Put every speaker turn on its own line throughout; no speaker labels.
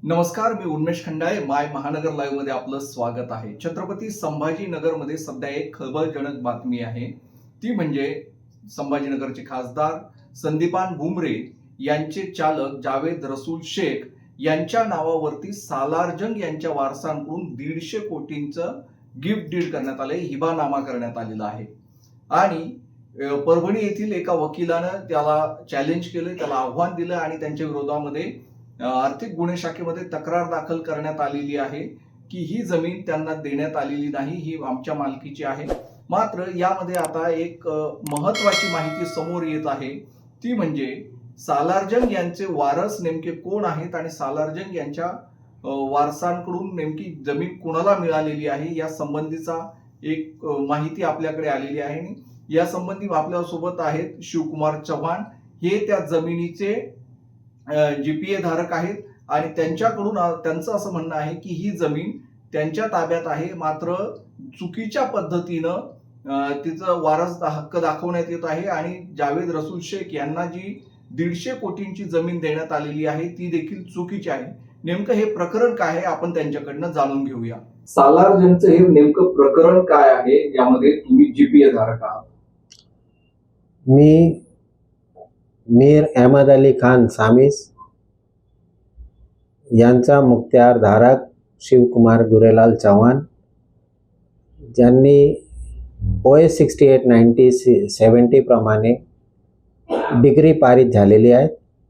नमस्कार, मी उन्मेष खंडाळे. माय महानगर लाईव्ह मध्ये आपलं स्वागत आहे. छत्रपती संभाजीनगरमध्ये सध्या एक खळबळजनक बातमी आहे. ती म्हणजे संभाजीनगरचे खासदार संदीपान भुमरे यांचे चालक जावेद रसूल शेख यांच्या नावावरती सालारजंग यांच्या वारसांकडून 150 कोटींचं गिफ्ट डीड करण्यात आलंय, हिबानामा करण्यात आलेला आहे. आणि परभणी येथील एका वकिलानं त्याला चॅलेंज केलं, त्याला आव्हान दिलं आणि त्यांच्या विरोधामध्ये आर्थिक गुन्हे शाखेमध्ये तक्रार दाखल करण्यात आलेली आहे की ही जमीन त्यांना देण्यात आलेली नाही, ही आमच्या मालकीची आहे. मात्र यामध्ये आता एक महत्वाची माहिती समोर येत आहे, ती म्हणजे सालारजंग यांचे वारस नेमके कोण आहेत आणि सालारजंग यांच्या वारसांकडून नेमकी जमीन कुणाला मिळालेली आहे या संबंधीचा एक माहिती आपल्याकडे आलेली आहे. या संबंधी आपल्यासोबत आहेत शिवकुमार चव्हाण, हे त्या जमिनीचे जीपीए धारक आहेत आणि त्यांच्याकडून त्यांचं असं म्हणणं आहे की ही जमीन त्यांच्या ताब्यात आहे, मात्र चुकीच्या पद्धतीनं तिचं वारस हक्क दाखवण्यात येत आहे आणि जावेद रसूल शेख यांना जी 150 कोटींची जमीन देण्यात आलेली आहे ती देखील चुकीची आहे. नेमकं हे प्रकरण काय आहे आपण त्यांच्याकडनं जाणून घेऊया. सालारजंगचं हे नेमकं प्रकरण काय आहे, यामध्ये तुम्ही जीपीए धारक आहात?
मी मीर अहमद अली खान सामिस यांचा मुख्तियार धारक शिवकुमार गुरेलाल चव्हाण, ज्यांनी OS 68/90-70 प्रमाणे डिग्री पारित झालेली आहे.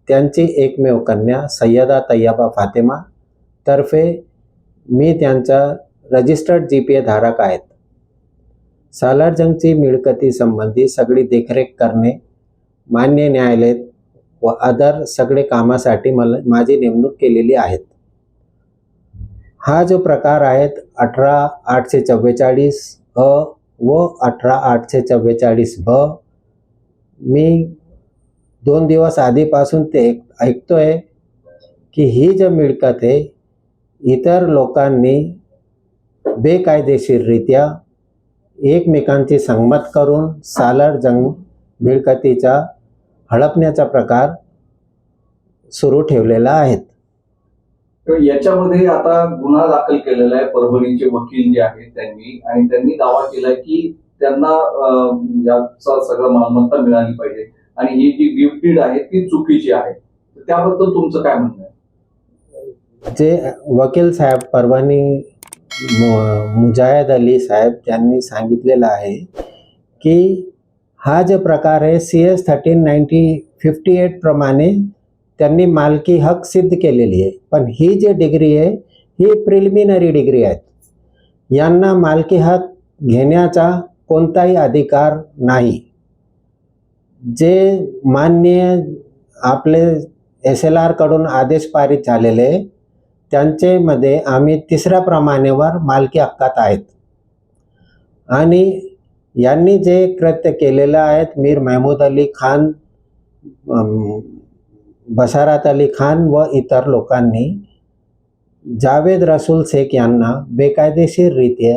त्यांची एकमेव कन्या सय्यदा तय्यबा फातेमा तर्फे मी त्यांचा रजिस्टर्ड जीपीए धारक आहेत. सालारजंगची मिळकती संबंधी सगळी देखरेख करणे, मान्य न्यायालय व अदर सगळे कामासाठी माझी नेमणूक केलेली आहे. हा जो प्रकार आहेत 18,844 अ व 18,844 ब, मी 2 दिवस आधीपासून ते ऐकतोय की ही जी मिळकत आहे इतर लोकांनी बेकायदेशीररित्या एकमेकांची संगत करून सालारजंग मिळकतीचा हडपण्याचा प्रकार सुरू ठेवलेला आहे.
तर याच्यामध्ये आता गुन्हा दाखल केलेला आहे परभणीचे वकील जे आहेत त्यांनी, आणि त्यांनी दावा केलाय की त्यांना याचा सगळं मालमत्ता मिळाली पाहिजे आणि ही जी गिफ्ट डीड आहे ती चुकीची आहे. त्याबद्दल तुमचं काय म्हणणं आहे?
जे वकील साहेब परभणी मुजाहिद अली साहेब त्यांनी सांगितलेलं आहे की हा जो प्रकार आहे CS 13/90-58 प्रमाणे त्यांनी मालकी हक सिद्ध केलेली आहे, पण ही जी डिग्री आहे ही प्रिलिमिनरी डिग्री आहे. यांना मालकी हक घेण्याचा कोणताही अधिकार नाही. जे मान्य आपले SLR कडून आदेश पारित झालेले त्यांचे मध्ये आम्ही 3ऱ्या प्रमाणेवर मालकी हक्कात आहेत. आणि यांनी जे कृत्य केलेलं आहेत मीर महमूद अली खान, बशारत अली खान व इतर लोकांनी जावेद रसूल शेख यांना बेकायदेशीररित्या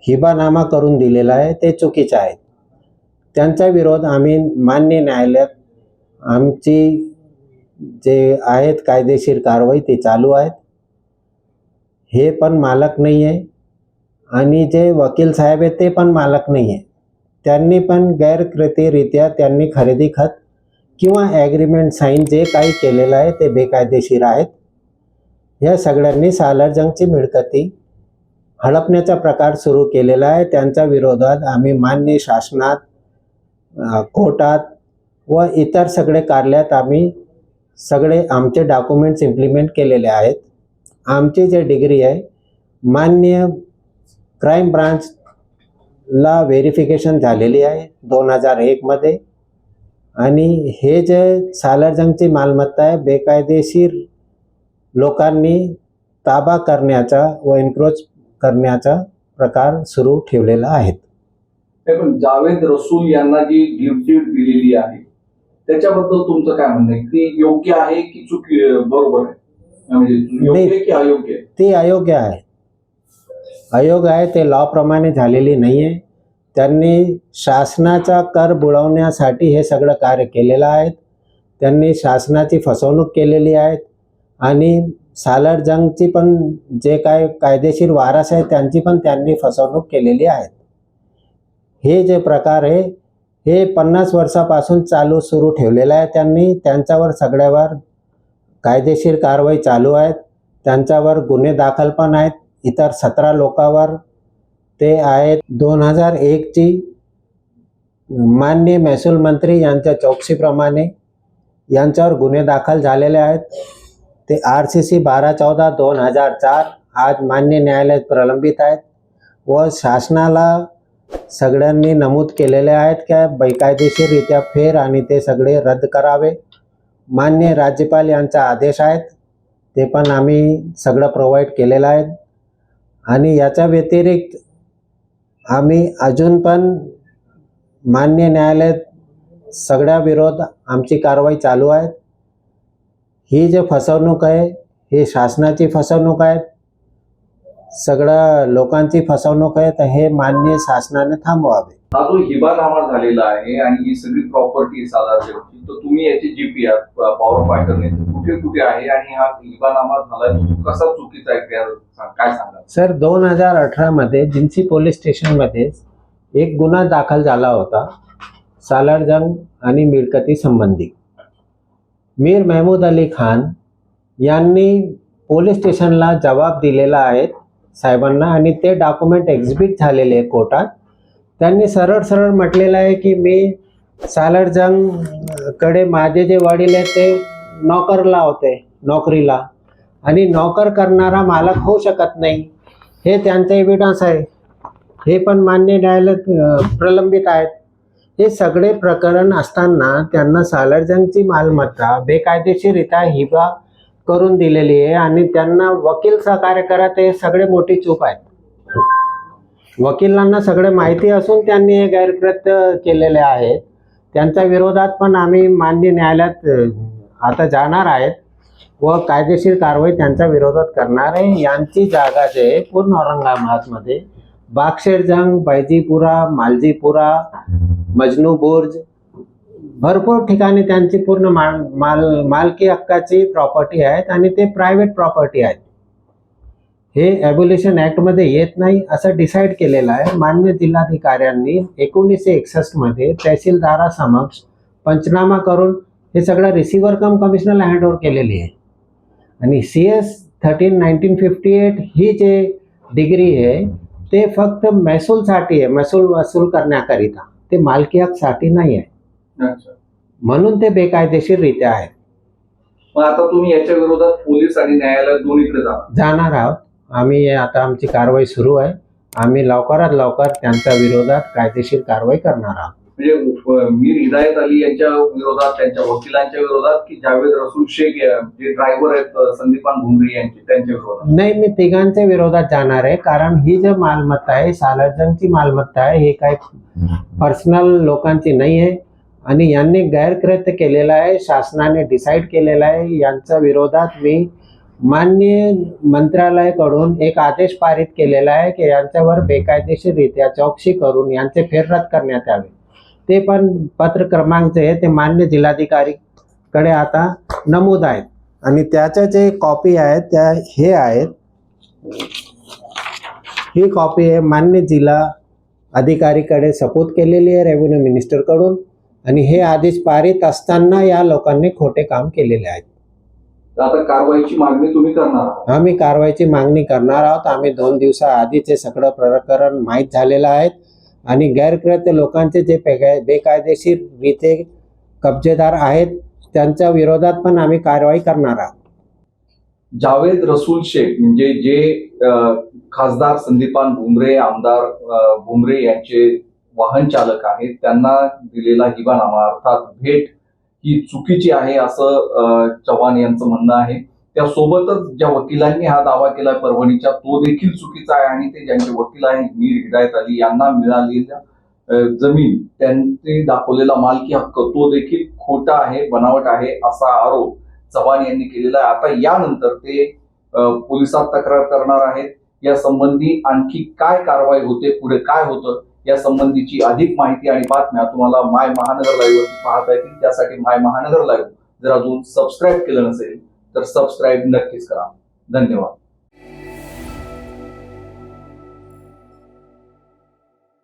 हिबानामा करून दिलेला आहे, ते चुकीचे आहे. त्यांचा विरोध आम्ही मान्य न्यायालयात आमची जे आहेत कायदेशीर कारवाई ते चालू आहेत. हे पण मालक नाही आहे आणि जे वकील साहेब आहेत ते पण मालक नाही आहे. त्यांनी पण गैरकृतीरित्या त्यांनी खरेदी खत किंवा ॲग्रीमेंट साईन जे काही केलेलं आहे ते बेकायदेशीर आहेत. या सगळ्यांनी सालारजंगची मिळकती हडपण्याचा प्रकार सुरू केलेला आहे. त्यांच्या विरोधात आम्ही मान्य शासनात, कोर्टात व इतर सगळे कार्यालयात आम्ही सगळे आमचे डॉक्युमेंट्स इम्प्लिमेंट केलेले आहेत. आमची जे डिग्री आहे मान्य क्राईम ब्रांचला व्हेरिफिकेशन झालेली आहे 2001 मध्ये. आणि हे जे सालारजंगची मालमत्ता आहे बेकायदेशीर लोकांनी ताबा करण्याचा व एन्क्रोच करण्याचा प्रकार सुरू ठेवलेला आहे.
पण जावेद रसूल यांना जी गिफ्ट डीड दिलेली आहे त्याच्याबद्दल तुमचं काय म्हणणं आहे? ती योग्य आहे की चुकी, बरोबर आहे, म्हणजे योग्य की अयोग्य?
ती अयोग्य आहे. अयोग्य आहे, ते लॉ प्रमाणे झालेली नाही आहे. त्यांनी शासनाचा कर बुडवण्यासाठी हे सगळं कार्य केलेलं आहे. त्यांनी शासनाची फसवणूक केलेली आहे आणि सालारजंगची पण जे काय कायदेशीर वारस आहे त्यांची पण त्यांनी फसवणूक केलेली आहे. हे जे प्रकार आहे हे 50 वर्षापासून सुरू ठेवलेलं आहे त्यांनी. त्यांच्यावर सगळ्यावर कायदेशीर कारवाई चालू आहेत. त्यांच्यावर गुन्हे दाखल पण आहेत. इतर 17 लोकांवर ते आहेत. 2001ची माननीय महसूल मंत्री यांच्या चौकशीप्रमाणे यांच्यावर गुन्हे दाखल झालेले आहेत. ते RCC 1214/2004 आज मान्य न्यायालयात प्रलंबित आहेत व शासनाला सगळ्यांनी नमूद केलेले आहेत की बेकायदेशीररित्या फेर आणि ते सगळे रद्द करावे. मान्य राज्यपाल यांचा आदेश आहेत ते पण आम्ही सगळं प्रोव्हाइड केलेलं आहे. आणि याच्या व्यतिरिक्त आम्ही अजून पण मान्य न्यायालयात सगळ्या विरोध आमची कारवाई चालू आहे. ही जे फसवणूक आहे ही शासनाची फसवणूक आहे, सगळ्या लोकांची फसवणूक आहे. तर हे मान्य शासनाने थांबवावे.
हा जो हिबानामा झालेला आहे आणि ही सगळी प्रॉपर्टी सालारजंगची, तर तुम्ही याची GPR पॉवर फायटरने कुठे कुठे आहे आणि हा हिबानामा झाला तो कसा चुकीचा आहे काय सांगा
सर? 2018 मध्ये जिंसी पोलीस स्टेशनमध्ये एक गुन्हा दाखल झाला होता सालारजंग आणि मिळकती संबंधी. मीर महमूद अली खान यांनी पोलीस स्टेशनला जबाब दिलेला आहे साहेबांना आणि ते डॉक्युमेंट एक्झिबिट झालेले आहे कोर्टात. त्यांनी सरळ सरळ म्हटलेलं आहे की मी सालारजंगकडे माझे जे वडील आहेत ते नोकरला होते, नोकरीला, आणि नोकर करणारा मालक होऊ शकत नाही. हे त्यांचं एव्हिडन्स आहे. हे पण मान्य न्यायालयात प्रलंबित आहेत. हे सगळे प्रकरण असताना त्यांना सालारजंगची मालमत्ता बेकायदेशीररित्या हिबा करून दिलेली आहे आणि त्यांना वकील सहकार्य करत हे सगळे मोठी चूक आहे. वकिलांना सगळे माहिती असून त्यांनी हे गैरकृत्य केलेले आहेत. त्यांच्या विरोधात पण आम्ही मान्य न्यायालयात आता जाणार आहेत व कायदेशीर कारवाई त्यांच्या विरोधात करणार आहे. यांची जागा जे आहे पूर्ण औरंगाबादमध्ये बागशेरजंग, बैजीपुरा, मालजीपुरा, मजनू बुर्ज, भरपूर ठिकाणी त्यांची पूर्ण मालकी हक्काची प्रॉपर्टी आहेत आणि ते प्रायव्हेट प्रॉपर्टी आहेत. हे ॲबोलिशन ॲक्टमध्ये येत नाही असं डिसाईड केलेलं आहे. मान्य जिल्हाधिकाऱ्यांनी 1961 मध्ये तहसीलदारासमक्ष पंचनामा करून हे सगळं रिसिव्हर कम कमिशनरला हँडओव्हर केलेली आहे. आणि CS 13/1958 ही जे डिग्री आहे ते फक्त महसूलसाठी आहे, महसूल वसूल करण्याकरिता, ते मालकी हक्कसाठी नाही आहे. म्हणून ते बेकायदेशीररित्या आहे.
मग आता तुम्ही याच्या विरोधात पोलीस आणि न्यायालयात दोन्हीकडे
जाणार आहोत. आम्ही आता आमची कारवाई सुरू आहे. आम्ही लवकरात लवकर त्यांच्या विरोधात कायदेशीर कारवाई करणार आहोत.
म्हणजे मीर हिदायत अली यांच्या विरोधात, त्यांच्या वकिलांच्या विरोधात, की जावेद रसूल शेख जे ड्रायव्हर आहेत संदीपान भुमरे यांचे, त्यांच्या विरोधात?
नाही, मी तिघांच्या विरोधात जाणार आहे. कारण ही जी मालमत्ता आहे सालारजंगची मालमत्ता आहे, हे काही पर्सनल लोकांची नाही आहे आणि यांनी गैरकृत्य केलेलं आहे. शासनाने डिसाईड केलेलं आहे. यांच्या विरोधात मी मान्य मंत्रालयाकडून एक आदेश पारित केलेला आहे की यांच्यावर बेकायदेशीररित्या चौकशी करून यांचे फेररद्द करण्यात यावे. ते पण पत्र क्रमांक जे आहे ते मान्य जिल्हाधिकारीकडे आता नमूद आहेत आणि त्याच्या जे कॉपी आहेत त्या हे आहेत. ही कॉपी आहे मान्य जिल्हा अधिकारीकडे सपूत केलेली आहे रेव्हेन्यू मिनिस्टरकडून आणि हे आदेश पारित असताना या लोकांनी खोटे काम केलेले आहेत.
आता कारवाईची मागणी तुम्ही करणार आहात?
आम्ही कारवाईची मागणी करणार आहोत. आम्ही 2 दिवसाआधीचे सगळं प्रकरण माहीत झालेलं आहे आणि गैरकृत्य लोकांचे जे बेकायदेशीररित्या कब्जेदार आहेत त्यांच्या विरोधात पण आम्ही कारवाई करणार आहोत.
जावेद रसूल शेख म्हणजे जे खासदार संदीपान भुमरे, आमदार भुमरे यांचे वाहन चालक आहेत, त्यांना दिलेला हिबानामा अर्थात भेट ही चुकीची आहे असं चव्हाण यांचं म्हणणं आहे. त्यासोबतच ज्या वकिलांनी हा दावा केला परभणीच्या तो देखील चुकीचा आहे आणि ते ज्यांचे वकील आहेत मीर हिदायत अली यांना मिळालेल्या जमीन, त्यांनी दाखवलेला मालकी हक्क तो देखील खोटा आहे, बनावट आहे असा आरोप चव्हाण यांनी केलेला आहे. आता यानंतर ते पोलिसात तक्रार करणार आहेत. या संबंधी आणखी काय कारवाई होते, पुढे काय होतं या संबंधीची अधिक माहिती आणि बातम्या तुम्हाला माय महानगर लाईव्ह वरती पाहता येतील. त्यासाठी माय महानगर लाईव्ह जर अजून सबस्क्राईब केलं नसेल तर सबस्क्राईब नक्कीच करा. धन्यवाद.